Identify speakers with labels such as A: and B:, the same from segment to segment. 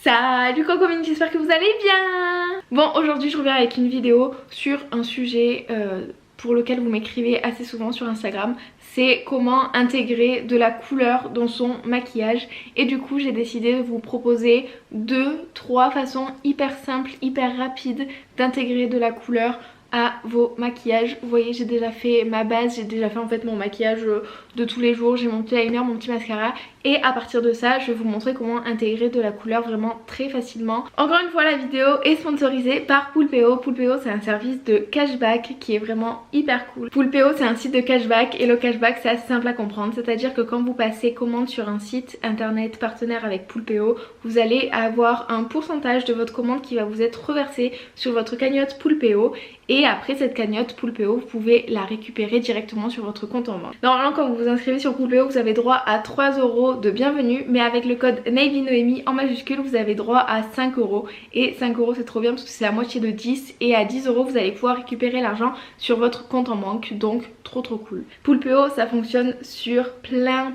A: Salut Cocomine, j'espère que vous allez bien. Bon, aujourd'hui je reviens avec une vidéo sur un sujet pour lequel vous m'écrivez assez souvent sur Instagram. C'est comment intégrer de la couleur dans son maquillage. Et du coup j'ai décidé de vous proposer 2-3 façons hyper simples, hyper rapides d'intégrer de la couleur à vos maquillages. Vous voyez, j'ai déjà fait ma base, j'ai déjà fait en fait mon maquillage de tous les jours, j'ai mon petit liner, mon petit mascara, et à partir de ça je vais vous montrer comment intégrer de la couleur vraiment très facilement. Encore une fois, la vidéo est sponsorisée par Poulpeo. Poulpeo, c'est un service de cashback qui est vraiment hyper cool. Poulpeo, c'est un site de cashback, et le cashback c'est assez simple à comprendre, c'est à dire que quand vous passez commande sur un site internet partenaire avec Poulpeo, vous allez avoir un pourcentage de votre commande qui va vous être reversé sur votre cagnotte Poulpeo. Et après cette cagnotte Poulpeo, vous pouvez la récupérer directement sur votre compte en banque. Normalement, quand vous vous inscrivez sur Poulpeo, vous avez droit à 3 € de bienvenue, mais avec le code NAVYNOEMY en majuscule, vous avez droit à 5 €. Et 5 € c'est trop bien parce que c'est la moitié de 10, et à 10 € vous allez pouvoir récupérer l'argent sur votre compte en banque, donc trop cool. Poulpeo, ça fonctionne sur plein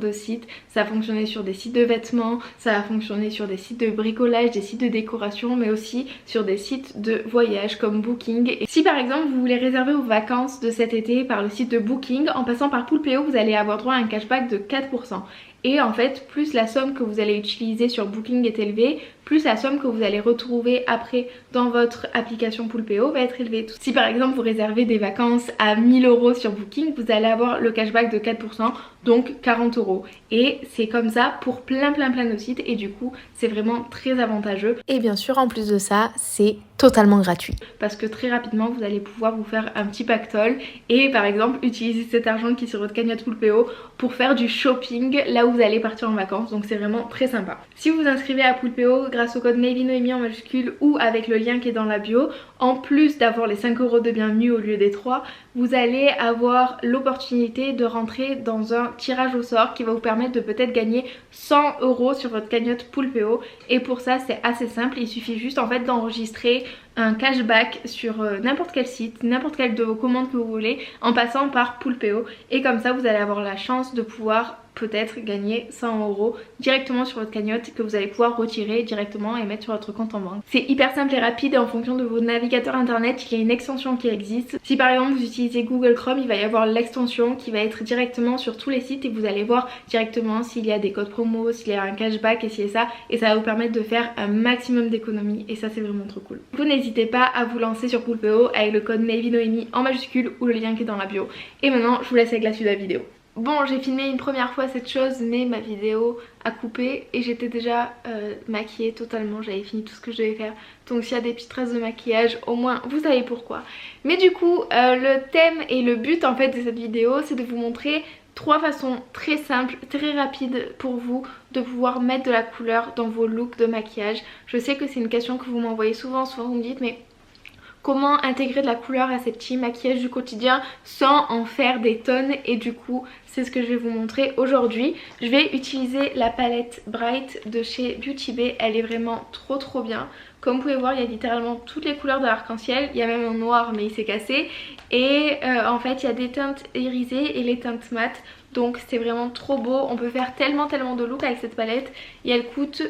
A: de sites. Ça va fonctionner sur des sites de vêtements, ça va fonctionner sur des sites de bricolage, des sites de décoration, mais aussi sur des sites de voyage comme Booking. Et si par exemple vous voulez réserver vos vacances de cet été par le site de Booking, en passant par Poulpeo, vous allez avoir droit à un cashback de 4%. Et en fait, plus la somme que vous allez utiliser sur Booking est élevée, plus la somme que vous allez retrouver après dans votre application Poulpeo va être élevée. Si par exemple vous réservez des vacances à 1000 € sur Booking, vous allez avoir le cashback de 4%, donc 40 €. Et c'est comme ça pour plein de sites, et du coup c'est vraiment très avantageux. Et bien sûr, en plus de ça, c'est totalement gratuit. Parce que très rapidement vous allez pouvoir vous faire un petit pactole et par exemple utiliser cet argent qui est sur votre cagnotte Poulpeo pour faire du shopping là où vous allez partir en vacances, donc c'est vraiment très sympa. Si vous vous inscrivez à Poulpeo grâce au code NAVYNOEMY en majuscule ou avec le lien qui est dans la bio, en plus d'avoir les 5 € de bienvenue au lieu des 3, vous allez avoir l'opportunité de rentrer dans un tirage au sort qui va vous permettre de peut-être gagner 100 € sur votre cagnotte Poulpeo. Et pour ça c'est assez simple, il suffit juste en fait d'enregistrer un cashback sur n'importe quel site, n'importe quelle de vos commandes que vous voulez, en passant par Poulpeo, et comme ça vous allez avoir la chance de pouvoir peut-être gagner 100 € directement sur votre cagnotte que vous allez pouvoir retirer directement et mettre sur votre compte en banque. C'est hyper simple et rapide, et en fonction de vos navigateurs internet, il y a une extension qui existe. Si par exemple vous utilisez Google Chrome, il va y avoir l'extension qui va être directement sur tous les sites, et vous allez voir directement s'il y a des codes promo, s'il y a un cashback et si et ça, et ça va vous permettre de faire un maximum d'économies, et ça c'est vraiment trop cool. Vous n'hésitez pas à vous lancer sur Poulpeo avec le code NAVYNOEMY en majuscule ou le lien qui est dans la bio. Et maintenant je vous laisse avec la suite de la vidéo. Bon, j'ai filmé une première fois cette chose, mais ma vidéo a coupé et j'étais déjà maquillée totalement, j'avais fini tout ce que je devais faire. Donc s'il y a des petites traces de maquillage, au moins vous savez pourquoi. Mais du coup, le thème et le but en fait de cette vidéo, c'est de vous montrer 3 façons très simples, très rapides pour vous de pouvoir mettre de la couleur dans vos looks de maquillage. Je sais que c'est une question que vous m'envoyez souvent vous me dites mais comment intégrer de la couleur à ces petits maquillages du quotidien sans en faire des tonnes, et du coup c'est ce que je vais vous montrer aujourd'hui. Je vais utiliser la palette Bright de chez Beauty Bay, elle est vraiment trop bien. Comme vous pouvez voir, il y a littéralement toutes les couleurs de l'arc-en-ciel, il y a même un noir mais il s'est cassé, et en fait il y a des teintes irisées et les teintes mat. Donc c'est vraiment trop beau, on peut faire tellement de looks avec cette palette, et elle coûte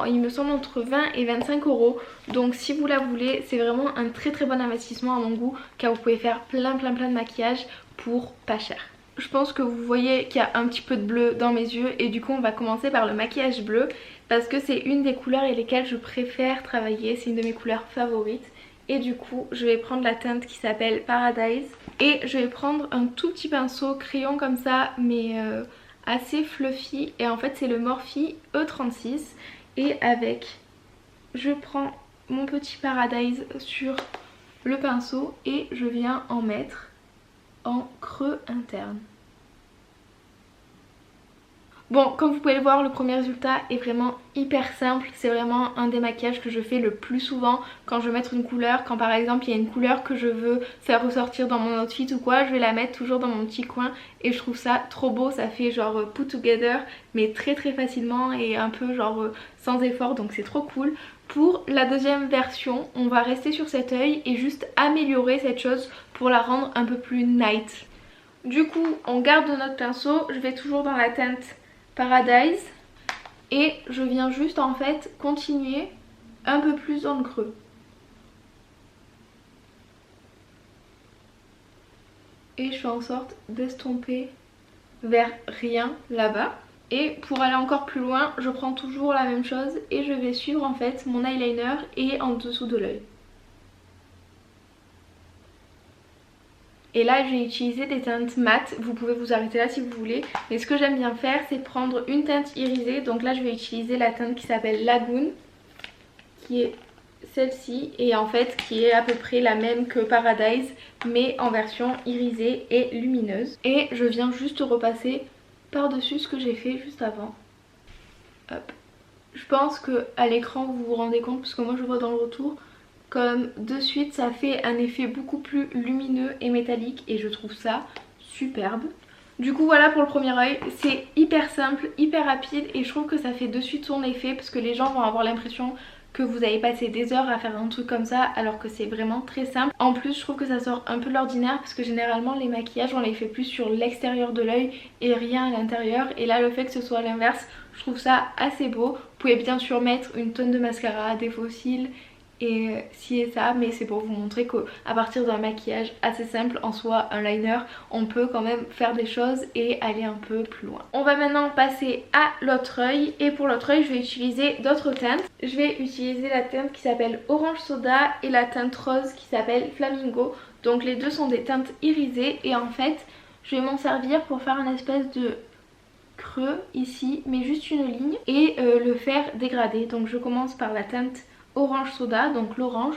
A: il me semble entre 20 et 25 €. Donc si vous la voulez, c'est vraiment un très bon investissement à mon goût, car vous pouvez faire plein de maquillage pour pas cher. Je pense que vous voyez qu'il y a un petit peu de bleu dans mes yeux, et du coup on va commencer par le maquillage bleu parce que c'est une des couleurs avec lesquelles je préfère travailler, c'est une de mes couleurs favorites. Et du coup je vais prendre la teinte qui s'appelle Paradise, et je vais prendre un tout petit pinceau crayon comme ça mais assez fluffy, et en fait c'est le Morphe E36, et avec je prends mon petit Paradise sur le pinceau et je viens en mettre en creux interne. Bon, comme vous pouvez le voir, le premier résultat est vraiment hyper simple. C'est vraiment un des maquillages que je fais le plus souvent quand je veux mettre une couleur. Quand par exemple il y a une couleur que je veux faire ressortir dans mon outfit ou quoi, je vais la mettre toujours dans mon petit coin, et je trouve ça trop beau. Ça fait genre put together mais très facilement, et un peu genre sans effort, donc c'est trop cool. Pour la deuxième version, on va rester sur cet œil et juste améliorer cette chose pour la rendre un peu plus night. Du coup on garde notre pinceau, je vais toujours dans la teinte Paradise, et je viens juste en fait continuer un peu plus dans le creux. Et je fais en sorte d'estomper vers rien là-bas. Et pour aller encore plus loin, je prends toujours la même chose et je vais suivre en fait mon eyeliner et en dessous de l'œil. Et là je vais utiliser des teintes mates, vous pouvez vous arrêter là si vous voulez. Mais ce que j'aime bien faire c'est prendre une teinte irisée. Donc là je vais utiliser la teinte qui s'appelle Lagoon, qui est celle-ci et en fait qui est à peu près la même que Paradise mais en version irisée et lumineuse. Et je viens juste repasser par dessus ce que j'ai fait juste avant. Hop. Je pense que à l'écran vous vous rendez compte parce que moi je vois dans le retour comme de suite ça fait un effet beaucoup plus lumineux et métallique et je trouve ça superbe. Du coup voilà pour le premier œil, c'est hyper simple, hyper rapide et je trouve que ça fait de suite son effet parce que les gens vont avoir l'impression que vous avez passé des heures à faire un truc comme ça alors que c'est vraiment très simple. En plus je trouve que ça sort un peu de l'ordinaire parce que généralement les maquillages on les fait plus sur l'extérieur de l'œil et rien à l'intérieur, et là le fait que ce soit à l'inverse je trouve ça assez beau. Vous pouvez bien sûr mettre une tonne de mascara, des faux cils et ci et ça, mais c'est pour vous montrer qu'à partir d'un maquillage assez simple en soi, un liner, on peut quand même faire des choses et aller un peu plus loin. On va maintenant passer à l'autre œil et pour l'autre œil je vais utiliser d'autres teintes. Je vais utiliser la teinte qui s'appelle Orange Soda et la teinte rose qui s'appelle Flamingo. Donc les deux sont des teintes irisées et en fait je vais m'en servir pour faire une espèce de creux ici, mais juste une ligne et le faire dégrader. Donc je commence par la teinte Orange Soda, donc l'orange,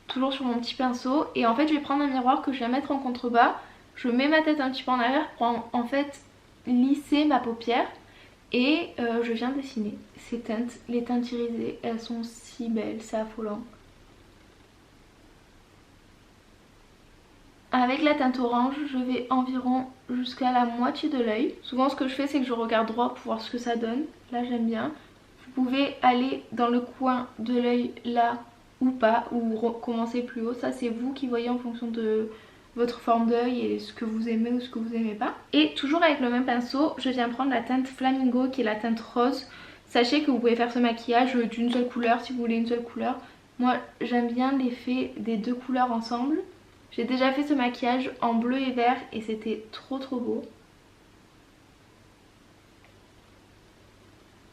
A: toujours sur mon petit pinceau, et en fait je vais prendre un miroir que je vais mettre en contrebas, je mets ma tête un petit peu en arrière pour en fait lisser ma paupière et je viens dessiner ces teintes. Les teintes irisées elles sont si belles, c'est affolant. Avec la teinte orange je vais environ jusqu'à la moitié de l'œil. Souvent ce que je fais c'est que je regarde droit pour voir ce que ça donne, là j'aime bien. Vous pouvez aller dans le coin de l'œil là ou pas, ou recommencer plus haut, ça c'est vous qui voyez en fonction de votre forme d'œil et ce que vous aimez ou ce que vous aimez pas. Et toujours avec le même pinceau, je viens prendre la teinte Flamingo qui est la teinte rose. Sachez que vous pouvez faire ce maquillage d'une seule couleur si vous voulez une seule couleur. Moi j'aime bien l'effet des deux couleurs ensemble. J'ai déjà fait ce maquillage en bleu et vert et c'était trop beau.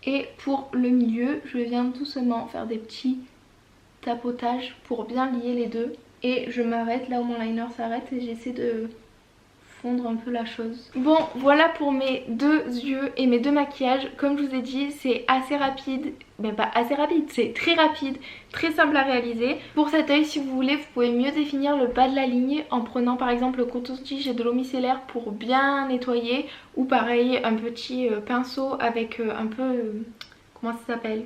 A: Et pour le milieu, je viens doucement faire des petits tapotages pour bien lier les deux. Et je m'arrête là où mon liner s'arrête et j'essaie de fondre un peu la chose. Bon, voilà pour mes deux yeux et mes deux maquillages. Comme je vous ai dit, c'est assez rapide. Ben pas assez rapide, c'est très rapide, très simple à réaliser. Pour cet œil, si vous voulez, vous pouvez mieux définir le bas de la ligne en prenant par exemple le coton-tige et de l'eau micellaire pour bien nettoyer. Ou pareil, un petit pinceau avec un peu... comment ça s'appelle ?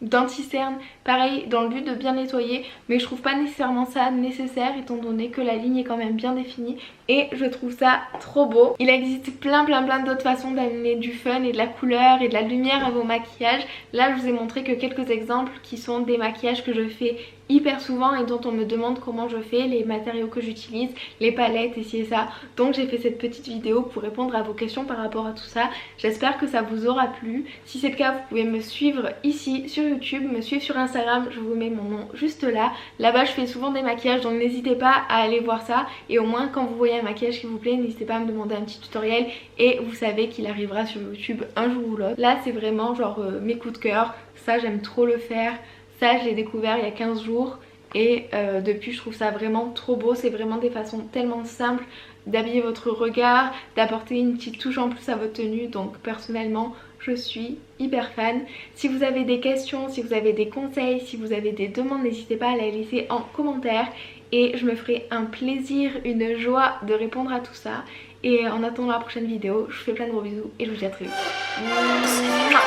A: D'anti-cerne, pareil dans le but de bien nettoyer, mais je trouve pas nécessairement ça nécessaire étant donné que la ligne est quand même bien définie et je trouve ça trop beau. Il existe plein d'autres façons d'amener du fun et de la couleur et de la lumière à vos maquillages. Là je vous ai montré que quelques exemples qui sont des maquillages que je fais hyper souvent et dont on me demande comment je fais, les matériaux que j'utilise, les palettes et ci et ça. Donc j'ai fait cette petite vidéo pour répondre à vos questions par rapport à tout ça. J'espère que ça vous aura plu. Si c'est le cas, vous pouvez me suivre ici sur YouTube, me suivre sur Instagram, je vous mets mon nom juste là. Là-bas je fais souvent des maquillages donc n'hésitez pas à aller voir ça. Et au moins quand vous voyez un maquillage qui vous plaît, n'hésitez pas à me demander un petit tutoriel et vous savez qu'il arrivera sur YouTube un jour ou l'autre. Là c'est vraiment genre mes coups de cœur, ça j'aime trop le faire. Ça je l'ai découvert il y a 15 jours et depuis je trouve ça vraiment trop beau. C'est vraiment des façons tellement simples d'habiller votre regard, d'apporter une petite touche en plus à votre tenue. Donc personnellement je suis hyper fan. Si vous avez des questions, si vous avez des conseils, si vous avez des demandes, n'hésitez pas à les laisser en commentaire et je me ferai un plaisir, une joie de répondre à tout ça. Et en attendant la prochaine vidéo, je vous fais plein de gros bisous et je vous dis à très vite. Mouah.